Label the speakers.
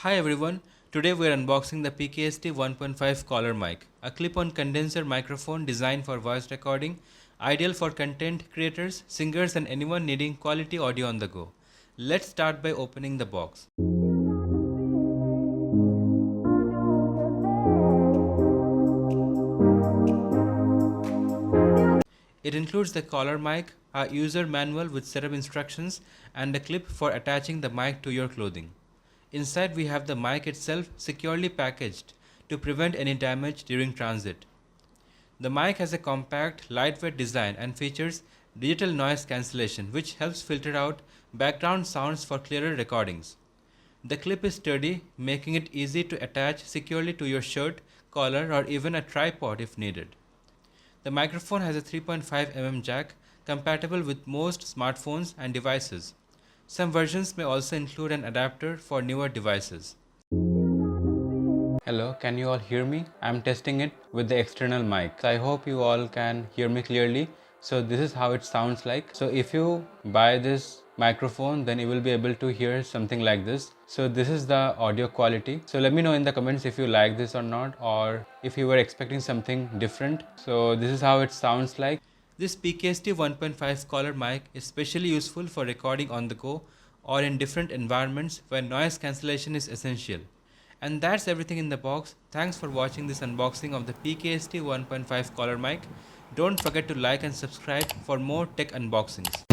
Speaker 1: Hi everyone, today we are unboxing the PKST 1.5 collar mic, a clip-on condenser microphone designed for voice recording, ideal for content creators, singers and anyone needing quality audio on the go. Let's start by opening the box. It includes the collar mic, a user manual with setup instructions, and a clip for attaching the mic to your clothing. Inside we have the mic itself securely packaged to prevent any damage during transit. The mic has a compact, lightweight design and features digital noise cancellation, which helps filter out background sounds for clearer recordings. The clip is sturdy, making it easy to attach securely to your shirt, collar, or even a tripod if needed. The microphone has a 3.5 mm jack compatible with most smartphones and devices. Some versions may also include an adapter for newer devices. Hello, can you all hear me? I'm testing it with the external mic. So I hope you all can hear me clearly. So this is how it sounds like. So if you buy this microphone, then you will be able to hear something like this. So this is the audio quality. So let me know in the comments if you like this or not, or if you were expecting something different. So this is how it sounds like. This PKST 1.5 collar mic is specially useful for recording on the go or in different environments where noise cancellation is essential. And that's everything in the box. Thanks for watching this unboxing of the PKST 1.5 collar mic. Don't forget to like and subscribe for more tech unboxings.